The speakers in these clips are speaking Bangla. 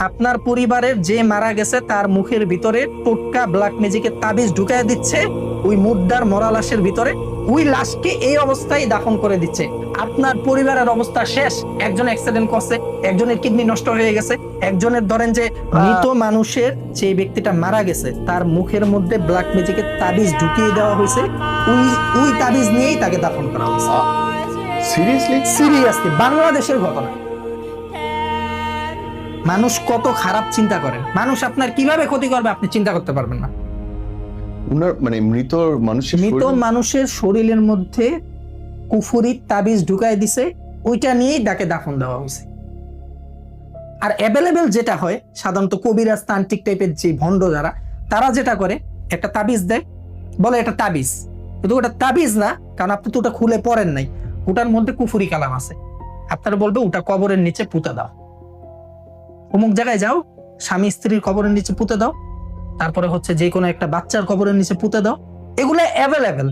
আপনার পরিবারের যে মারা গেছে তার মুখের ভিতরে টোটকা ব্ল্যাক ম্যাজিকের তাবিজ ঢুকায় দিচ্ছে ওই মুর্দার মরা লাশের ভিতরে। ওই লাশকে এই অবস্থায় দাফন করে দিচ্ছে। আপনার পরিবারের অবস্থা শেষ। একজন অ্যাক্সিডেন্ট করছে, একজনের কিডনি নষ্ট হয়ে গেছে, একজনের ধরেন যে মৃত মানুষের যে ব্যক্তিটা মারা গেছে তার মুখের মধ্যে ব্ল্যাক ম্যাজিকের তাবিজ ঢুকিয়ে দেওয়া হয়েছে। ওই তাবিজ নিয়েই তাকে দাফন করা হয়েছে। সিরিয়াসলি বাংলাদেশের ঘটনা। মানুষ কত খারাপ চিন্তা করেন, মানুষ আপনার কিভাবে ক্ষতি করবে আপনি চিন্তা করতে পারবেন না। মানে মৃত মানুষের শরীরের মধ্যে কুফরি তাবিজ ঢুকাই দিছে, ওইটা নিয়েই তাকে দাফন দেওয়া হয়েছে। আর অ্যাভেলেবেল যেটা হয় সাধারণত কবিরাজ তান্ত্রিক টাইপের যে ভণ্ড যারা, তারা যেটা করে একটা তাবিজ দেয়, বলে এটা তাবিজ, কিন্তু ওটা তাবিজ না, কারণ আপনি তো ওটা খুলে পড়েন নাই, ওটার মধ্যে কুফরি কালাম আছে। আপনারা বলবে ওটা কবরের নিচে পুঁতে দাও, অমুক জায়গায় যাও, স্বামী স্ত্রীর কবরের নিচে পুঁতে দাও, তারপরে হচ্ছে যে কোনো একটা বাচ্চার কবরের নিচে পুঁতে দাও। এগুলো অ্যাভেলেবেল।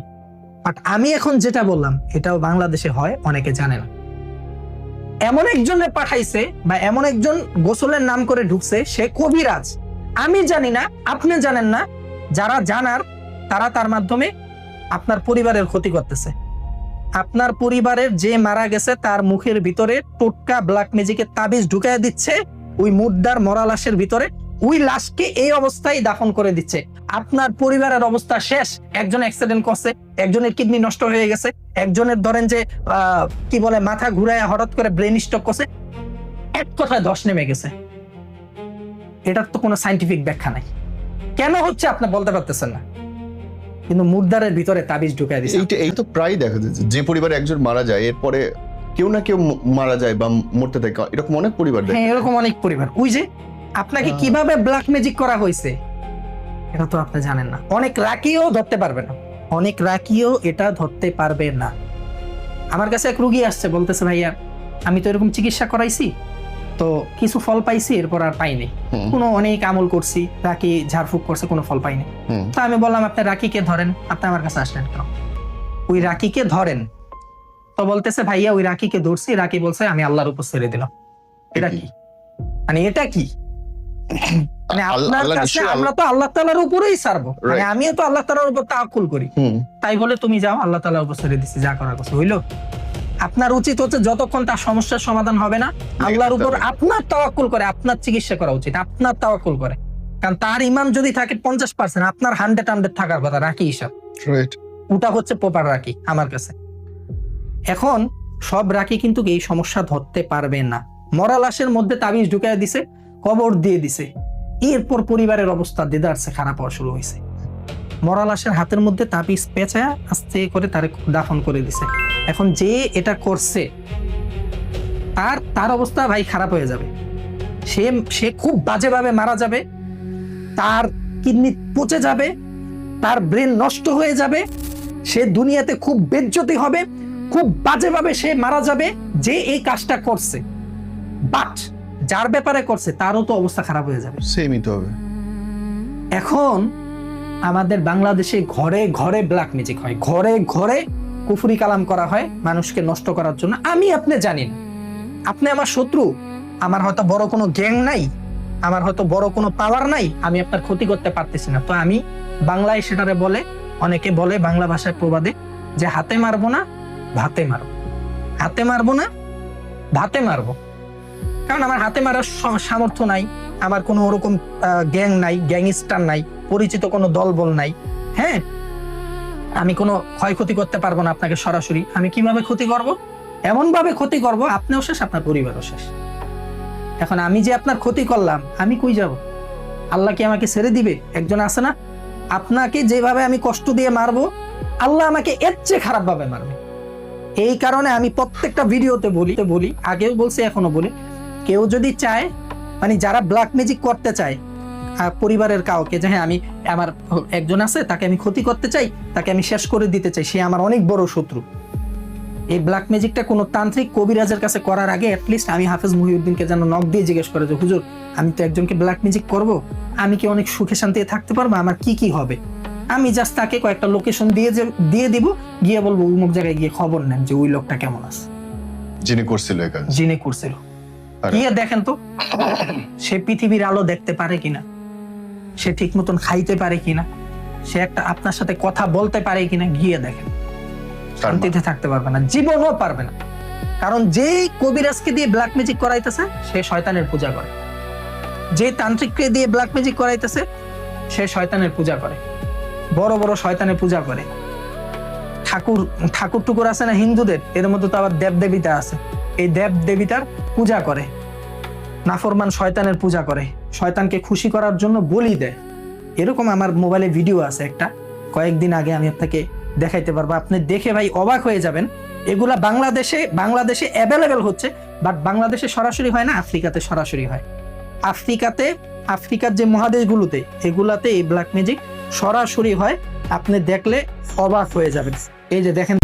বাট আমি এখন যেটা বললাম এটাও বাংলাদেশে হয়, অনেকে জানে না। এমন একজনে পাঠাইছে বা এমন একজন গোসলের নাম করে ঢুকছে, সে কবিরাজ। আমি জানি না, আপনি জানেন না, যারা জানার তারা তার মাধ্যমে আপনার পরিবারের ক্ষতি করতেছে। আপনার পরিবারের যে মারা গেছে তার মুখের ভিতরে টোটকা ব্ল্যাক ম্যাজিকের তাবিজ ঢুকায় দিচ্ছে ওই মুর্দার মরা লাশের ভিতরে। ওই লাশকে এই অবস্থায় দাফন করে দিচ্ছে। আপনার পরিবারের অবস্থা শেষ। একজন অ্যাক্সিডেন্ট করছে, একজনের কিডনি নষ্ট হয়ে গেছে, একজনের ধরেন যে কি বলে মাথা ঘুরায় হঠাৎ করে ব্রেন স্ট্রোক করছে, এক কথায় ধস নেমে গেছে। এটার তো কোনো সায়েন্টিফিক ব্যাখ্যা নাই। কেন হচ্ছে আপনি বলতে পারতেছেন না, কিন্তু মুর্দারের ভিতরে তাবিজ ঢুকায় দিচ্ছে। এই তো প্রায় দেখা যাচ্ছে, যে পরিবারে একজন মারা যায় এরপরে কেউ না কেউ মারা যায় বা মরতে থাকে, এরকম অনেক পরিবার। হ্যাঁ, এরকম অনেক পরিবার। ওই যে আপনাকে কিভাবে ব্ল্যাক ম্যাজিক করা হয়েছে এটা তো আপনি জানেন না। অনেক রাকিও ধরতে পারবে না, অনেক রাকিও এটা ধরতে পারবে না। আমার কাছে এক রুগী আসছে, বলতেছে ভাইয়া আমি তো এরকম চিকিৎসা করাইছি, তো কিছু ফল পাইছি, এরপর আর পাইনি। কোনো অনেক আমল করছি, রাকি ঝাড়ফুঁক করছে, কোনো ফল পাইনি। তো আমি বললাম আপনি রাকিকে ধরেন, আপনি আমার কাছে আসলেন কেন? ওই রাকিকে ধরেন। তো বলতেছে ভাইয়া ওই রাকিকে ধরছি, রাকি বলছে আমি আল্লাহর উপর ছেড়ে দিলাম। এটা কি মানে, এটা কি মানে আপনার কাছে আমরা তো আল্লাহ তাআলার উপরেই ছাড়বো, মানে আমিও তো আল্লাহ তাআলার উপর তাওয়াক্কুল করি, তাই বলে তুমি যাও আল্লাহ তাআলার উপর ছেড়ে দিছি, যা করার কথা হইলো। আপনার উচিত হচ্ছে যতক্ষণ তার সমস্যার সমাধান হবে না আল্লাহর উপর আপনার তাওয়াক্কুল করে আপনার চিকিৎসা করা উচিত, আপনার তাওয়াক্কুল করে। কারণ তার ঈমান যদি থাকে 50%, আপনার 100 থাকার কথা রাকি হিসাব। ওটা হচ্ছে প্রপার রাকি আমার কাছে। এখন সব রাকি কিন্তু এই সমস্যা ধরতে পারবে না। মরা লাশের মধ্যে তাবিজ ঢুকায় দিছে, কবর দিয়ে দিছে, এরপর পরিবারের অবস্থা দেদারসে খারাপ হওয়া শুরু হয়েছে। মরা লাশের হাতের মধ্যে তাবিজ পেঁচায় আস্তে করে তারে দাফন করে দিছে। এখন যে এটা করছে তার অবস্থা ভাই খারাপ হয়ে যাবে। সে খুব বাজেভাবে মারা যাবে, তার কিডনি পচে যাবে, তার ব্রেন নষ্ট হয়ে যাবে, সে দুনিয়াতে খুব বেজ্জতি হবে, খুব বাজেভাবে সে মারা যাবে যে এই কাজটা করছে। বাট যার ব্যাপারে করছে তারও তো অবস্থা খারাপ হয়ে যাবে, সেমই তো হবে। এখন আমাদের বাংলাদেশে ঘরে ঘরে ব্ল্যাক ম্যাজিক হয়, ঘরে ঘরে কুফরি কালাম করা হয় মানুষকে নষ্ট করার জন্য। আমি আপনি জানি না, আপনি আমার শত্রু, আমার হয়তো বড় কোনো গ্যাং নাই, আমার হয়তো বড় কোনো পাওয়ার নাই, আমি আপনার ক্ষতি করতে পারতেছি না। তো আমি বাংলায় সেটারে বলে, অনেকে বলে বাংলা ভাষায় প্রবাদে যে হাতে মারবো না ভাতে মারবো, হাতে মারবো না ভাতে মারবো। কারণ আমার হাতে মারার সামর্থ্য নাই, আমার কোনো ওরকম গ্যাং নাই, গ্যাংস্টার নাই, পরিচিত কোনো দলবল নাই। হ্যাঁ, আমি কোনো ক্ষয়ক্ষতি করতে পারবো না আপনাকে সরাসরি। আমি কিভাবে ক্ষতি করব? এমন ভাবে ক্ষতি করব আপনিও শেষ, আপনার পরিবারও শেষ। এখন আমি যে আপনার ক্ষতি করলাম, আমি কই যাব? আল্লাহ কি আমাকে ছেড়ে দিবে? একজন আছে না, আপনাকে যেভাবে আমি কষ্ট দিয়ে মারবো আল্লাহ আমাকে এর চেয়ে খারাপ ভাবে মারবে। এই কারণে আমি প্রত্যেকটা ভিডিওতে বলি, আগেও বলছি এখনো বলি, কেউ যদি চায়, মানে যারা ব্ল্যাক ম্যাজিক করতে চায় পরিবারের কাউকে, যে হ্যাঁ আমি আমার একজন আছে তাকে আমি ক্ষতি করতে চাই, তাকে আমি শেষ করে দিতে চাই, সে আমার অনেক বড় শত্রু। এই ব্ল্যাক ম্যাজিকটা কোনো তান্ত্রিক কবিরাজের কাছে করার আগে অ্যাটলিস্ট আমি হাফেজ মুহিউদ্দিনকে যেন নক দিয়ে জিজ্ঞেস করে যে হুজুর আমি তো একজনকে ব্ল্যাক ম্যাজিক করব, আমি কি অনেক সুখে শান্তিতে থাকতে পারবো, আমার কি কি হবে? আমি জাস্ট তাকে কয়েকটা লোকেশন দিয়ে দিব, গিয়ে বলবো অমুক জায়গায় গিয়ে খবর নেন যে ওই লোকটা কেমন আছে, যিনি করছিল। যিনি করছিল। আরে। গিয়ে দেখেন তো সে পৃথিবীর আলো দেখতে পারে কিনা, সে ঠিক মতন খাইতে পারে কিনা, সে একটা আপনার সাথে কথা বলতে পারে কিনা, গিয়ে দেখেন। শান্তিতে থাকতে পারবে না, জীবনও পারবে না। কারণ যেই কবিরাজকে দিয়ে ব্ল্যাক ম্যাজিক করাইতেছে সে শয়তানের পূজা করে, যে তান্ত্রিককে দিয়ে ব্ল্যাক ম্যাজিক করাইতেছে সে শয়তানের পূজা করে, বড় বড় শয়তানের পূজা করে। ঠাকুর টুকুর আছে না হিন্দুদের, এর মধ্যে তো আবার দেব দেবীতা আছে, এই দেব দেবীতার পূজা করে, নাফরমান শয়তানের পূজা করে, শয়তানকে খুশি করার জন্য বলি দেয়। এরকম আমার মোবাইলে ভিডিও আছে একটা, কয়েকদিন আগে আমি আপনাকে দেখাইতে পারবো, আপনি দেখে ভাই অবাক হয়ে যাবেন। এগুলা বাংলাদেশে অ্যাভেলেবেল হচ্ছে, বাট বাংলাদেশে সরাসরি হয় না, আফ্রিকাতে সরাসরি হয়। আফ্রিকার যে মহাদেশগুলোতে এগুলাতে এই ব্ল্যাক ম্যাজিক সরাসরি হয়, আপনি দেখলে অবাক হয়ে যাবেন। এই যে দেখেন।